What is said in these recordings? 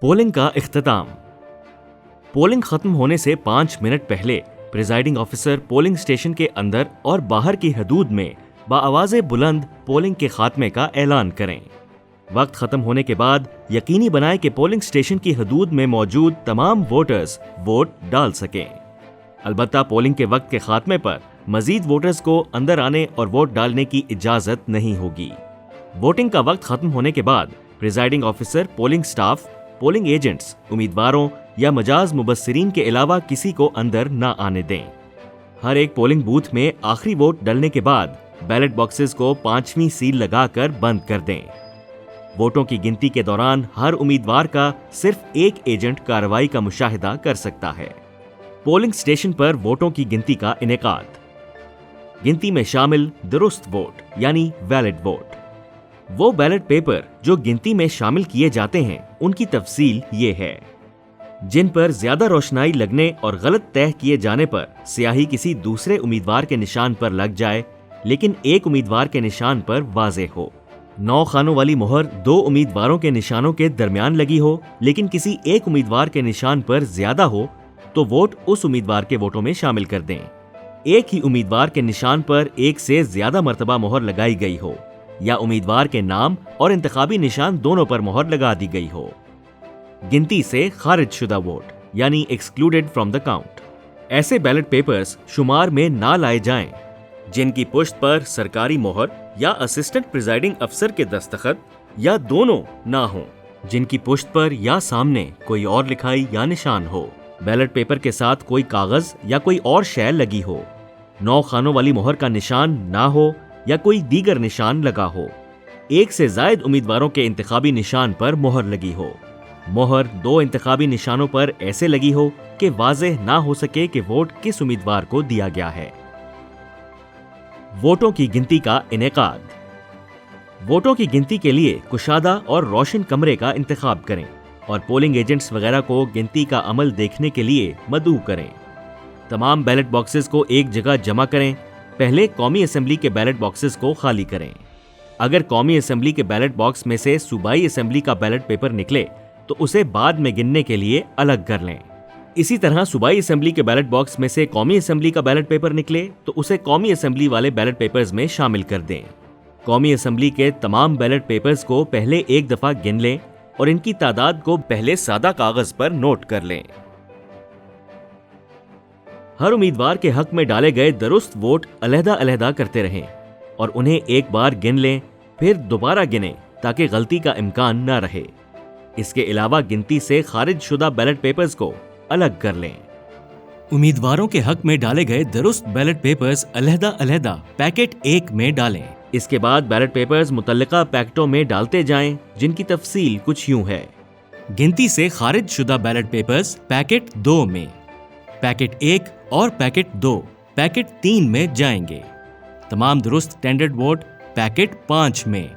Polling کا اختتام۔ Polling ختم ہونے سے 5 منٹ پہلے پریزائڈنگ آفیسر پولنگ اسٹیشن کے اندر اور باہر کی حدود میں بآواز بلند پولنگ کے خاتمے کا اعلان کریں۔ وقت ختم ہونے کے بعد یقینی بنائیں کہ پولنگ اسٹیشن کی حدود میں موجود تمام ووٹرز ووٹ ڈال سکیں۔ البتہ پولنگ کے وقت کے خاتمے پر مزید ووٹرز کو اندر آنے اور ووٹ ڈالنے کی اجازت نہیں ہوگی۔ ووٹنگ کا وقت ختم ہونے کے بعد presiding officer polling staff, polling agents, امیدواروں یا مجاز مبصرین کے علاوہ کسی کو اندر نہ آنے دیں۔ ہر ایک پولنگ بوتھ میں آخری ووٹ ڈلنے کے بعد بیلٹ باکسز کو 5ویں سیل لگا کر بند کر دیں۔ ووٹوں کی گنتی کے دوران ہر امیدوار کا صرف ایک ایجنٹ کارروائی کا مشاہدہ کر سکتا ہے۔ پولنگ اسٹیشن پر ووٹوں کی گنتی کا انعقاد۔ گنتی میں شامل درست ووٹ یعنی ویلڈ ووٹ۔ وہ بیلٹ پیپر جو گنتی میں شامل کیے جاتے ہیں ان کی تفصیل یہ ہے۔ جن پر زیادہ روشنائی لگنے اور غلط طے کیے جانے پر سیاہی کسی دوسرے امیدوار کے نشان پر لگ جائے لیکن ایک امیدوار کے نشان پر واضح ہو۔ 9 خانوں والی مہر 2 امیدواروں کے نشانوں کے درمیان لگی ہو لیکن کسی ایک امیدوار کے نشان پر زیادہ ہو تو ووٹ اس امیدوار کے ووٹوں میں شامل کر دیں۔ ایک ہی امیدوار کے نشان پر ایک سے زیادہ مرتبہ مہر لگائی گئی ہو یا امیدوار کے نام اور انتخابی نشان دونوں پر مہر لگا دی گئی ہو۔ گنتی سے خارج شدہ ووٹ یعنی ایکسکلوڈڈ فرام دا کاؤنٹ۔ ایسے بیلٹ پیپرز شمار میں نہ لائے جائیں جن کی پشت پر سرکاری مہر یا اسسٹنٹ پریزائڈنگ افسر کے دستخط یا دونوں نہ ہوں، جن کی پشت پر یا سامنے کوئی اور لکھائی یا نشان ہو، بیلٹ پیپر کے ساتھ کوئی کاغذ یا کوئی اور شے لگی ہو، 9 خانوں والی مہر کا نشان نہ ہو یا کوئی دیگر نشان لگا ہو، ایک سے زائد امیدواروں کے انتخابی نشان پر مہر لگی ہو، مہر 2 انتخابی نشانوں پر ایسے لگی ہو کہ واضح نہ ہو سکے کہ ووٹ کس امیدوار کو دیا گیا ہے۔ ووٹوں کی گنتی کا انعقاد۔ ووٹوں کی گنتی کے لیے کشادہ اور روشن کمرے کا انتخاب کریں اور پولنگ ایجنٹس وغیرہ کو گنتی کا عمل دیکھنے کے لیے مدعو کریں۔ تمام بیلٹ باکسز کو ایک جگہ جمع کریں۔ پہلے قومی اسمبلی کے بیلٹ باکسز کو خالی کریں۔ اگر قومی اسمبلی کے بیلٹ باکس میں سے صوبائی اسمبلی کا بیلٹ پیپر نکلے تو اسے بعد میں گننے کے لیے الگ کر لیں۔ اسی طرح صوبائی اسمبلی کے بیلٹ باکس میں سے قومی اسمبلی کا بیلٹ پیپر نکلے تو اسے قومی اسمبلی والے بیلٹ پیپرز میں شامل کر دیں۔ قومی اسمبلی کے تمام بیلٹ پیپرز کو پہلے ایک دفعہ گن لیں اور ان کی تعداد کو پہلے سادہ کاغذ پر نوٹ کر لیں۔ ہر امیدوار کے حق میں ڈالے گئے درست ووٹ علیحدہ علیحدہ کرتے رہیں اور انہیں ایک بار گن لیں پھر دوبارہ گنیں تاکہ غلطی کا امکان نہ رہے۔ اس کے علاوہ گنتی سے خارج شدہ بیلٹ پیپرز کو الگ کر لیں۔ امیدواروں کے حق میں ڈالے گئے درست بیلٹ پیپرز علیحدہ علیحدہ پیکٹ 1 میں ڈالیں۔ اس کے بعد بیلٹ پیپرز متعلقہ پیکٹوں میں ڈالتے جائیں جن کی تفصیل کچھ یوں ہے۔ گنتی سے خارج شدہ بیلٹ پیپرز پیکٹ 2 میں، پیکٹ 1 اور پیکٹ 2 پیکٹ 3 میں جائیں گے۔ تمام درست ٹینڈرڈ ووٹ پیکٹ 5 میں،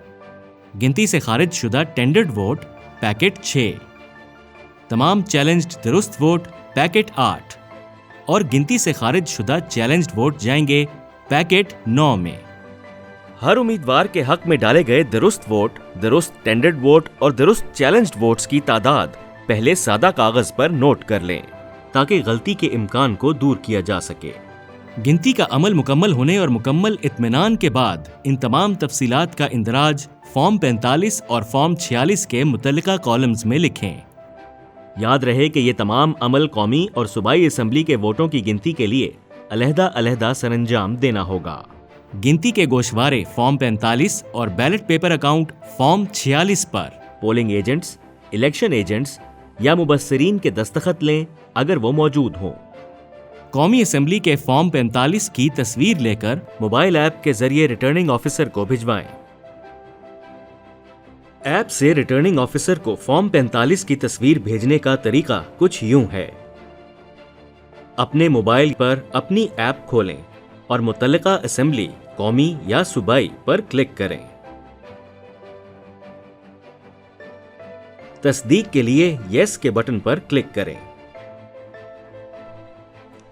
گنتی سے خارج شدہ ٹینڈرڈ ووٹ پیکٹ 6، تمام چیلنجڈ درست ووٹ پیکٹ 8 اور گنتی سے خارج شدہ چیلنجڈ ووٹ جائیں گے پیکٹ 9 میں۔ ہر امیدوار کے حق میں ڈالے گئے درست ووٹ، درست ٹینڈرڈ ووٹ اور درست چیلنجڈ ووٹس کی تعداد پہلے سادہ کاغذ پر نوٹ کر لیں تاکہ غلطی کے امکان کو دور کیا جا سکے۔ گنتی کا عمل مکمل ہونے اور مکمل اطمینان کے بعد ان تمام تفصیلات کا اندراج فارم 45 اور فارم 46 کے متعلقہ کالمز میں لکھیں۔ یاد رہے کہ یہ تمام عمل قومی اور صوبائی اسمبلی کے ووٹوں کی گنتی کے لیے علیحدہ علیحدہ سر انجام دینا ہوگا۔ گنتی کے گوشوارے فارم 45 اور بیلٹ پیپر اکاؤنٹ فارم 46 پر پولنگ ایجنٹس، الیکشن ایجنٹس یا مبصرین کے دستخط لیں اگر وہ موجود ہوں۔ قومی اسمبلی کے فارم 45 کی تصویر لے کر موبائل ایپ کے ذریعے ریٹرننگ آفیسر کو بھجوائیں۔ ایپ سے ریٹرننگ آفیسر کو فارم 45 کی تصویر بھیجنے کا طریقہ کچھ یوں ہے۔ اپنے موبائل پر اپنی ایپ کھولیں اور متعلقہ اسمبلی، قومی یا صوبائی پر کلک کریں۔ تصدیق کے لیے یس کے بٹن پر کلک کریں۔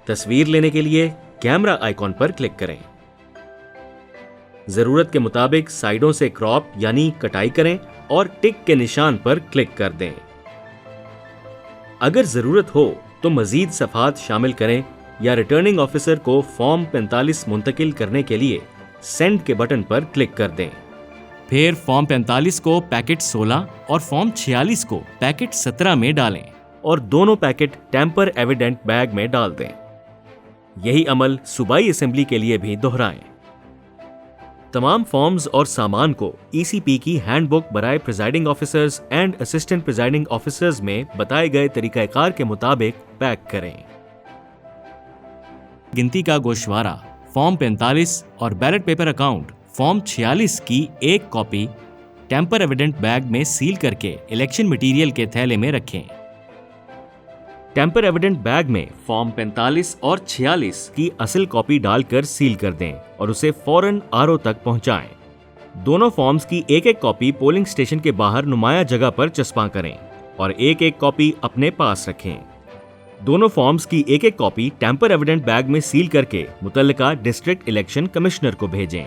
تصویر لینے کے لیے کیمرہ آئیکن پر کلک کریں۔ ضرورت کے مطابق سائڈوں سے کراپ یعنی کٹائی کریں اور ٹک کے نشان پر کلک کر دیں۔ اگر ضرورت ہو تو مزید صفحات شامل کریں یا ریٹرننگ آفیسر کو فارم 45 منتقل کرنے کے لیے سینڈ کے بٹن پر کلک کر دیں۔ پھر فارم 45 کو پیکٹ 16 اور فارم 46 کو پیکٹ 17 میں ڈالیں اور دونوں پیکٹ ٹیمپر ایویڈنٹ بیگ میں ڈال دیں۔ یہی عمل صوبائی اسمبلی کے لیے بھی دہرائیں۔ تمام فارمز اور سامان کو ای سی پی کی ہینڈ بک برائے presiding officers and assistant presiding officers میں بتائے گئے طریقہ کار کے مطابق پیک کریں۔ گنتی کا گوشوارہ فارم 45 اور بیلٹ پیپر اکاؤنٹ فارم 46 کی ایک کاپی ٹیمپر ایویڈنٹ بیگ میں سیل کر کے الیکشن مٹیریل کے تھیلے میں رکھیں۔ ٹیمپر ایویڈنٹ بیگ میں فارم 45 اور 46 کی اصل کاپی ڈال کر سیل کر دیں اور اسے فوراً آر او تک پہنچائیں۔ دونوں فارمز کی ایک ایک کاپی پولنگ اسٹیشن کے باہر نمایاں جگہ پر چسپاں کریں اور ایک ایک کاپی اپنے پاس رکھیں۔ دونوں فارمز کی ایک ایک کاپی ٹیمپر ایویڈنٹ بیگ میں سیل کر کے متعلقہ ڈسٹرکٹ الیکشن کمشنر کو بھیجیں۔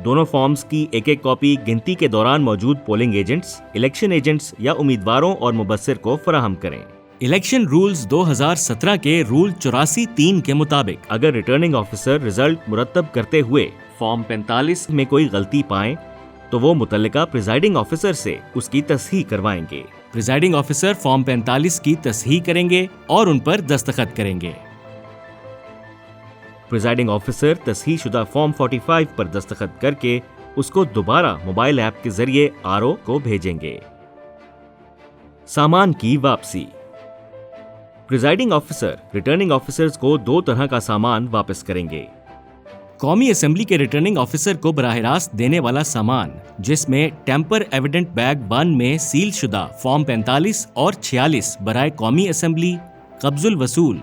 دونوں فارمز کی ایک ایک کاپی گنتی کے دوران موجود پولنگ ایجنٹس، الیکشن ایجنٹس یا امیدواروں اور مبصر کو فراہم کریں۔ الیکشن رولز 2017 کے رول 84(3) کے مطابق اگر ریٹرننگ آفیسر رزلٹ مرتب کرتے ہوئے فارم 45 میں کوئی غلطی پائیں تو وہ متعلقہ پریزائڈنگ آفیسر سے اس کی تصحیح کروائیں گے۔ پریزائڈنگ آفیسر فارم 45 کی تصحیح کریں گے اور ان پر دستخط کریں گے۔ پریزائڈنگ آفیسر تصحیح شدہ فارم 45 پر دستخط کر کے اس کو دوبارہ موبائل ایپ کے ذریعے آر او کو بھیجیں گے۔ سامان کی واپسی۔ پریزائڈنگ آفیسر ریٹرننگ آفیسرز کو 2 طرح کا سامان واپس کریں گے۔ قومی اسمبلی کے ریٹرننگ آفیسر کو براہ راست دینے والا سامان، جس میں ٹیمپر ایویڈنٹ بیگ 1 میں سیل شدہ فارم 45 اور 46 برائے قومی اسمبلی، قبض الوصول،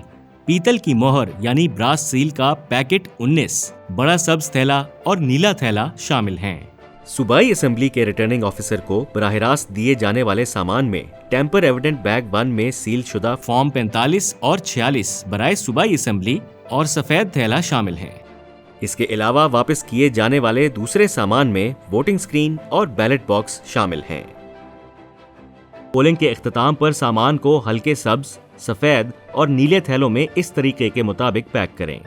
پیتل کی مہر یعنی براس سیل کا پیکٹ 19، بڑا سبز تھیلا اور نیلا تھیلا شامل ہیں۔ صوبائی اسمبلی کے ریٹرننگ آفیسر کو براہ راست دیے جانے والے سامان میں ٹیمپر ایویڈنٹ بیگ 1 میں سیل شدہ فارم 45 اور 46 برائے صوبائی اسمبلی اور سفید تھیلا شامل ہیں۔ اس کے علاوہ واپس کیے جانے والے دوسرے سامان میں ووٹنگ سکرین اور بیلٹ باکس شامل ہیں۔ پولنگ کے اختتام پر سامان کو ہلکے سبز، سفید اور نیلے تھیلوں میں اس طریقے کے مطابق پیک کریں۔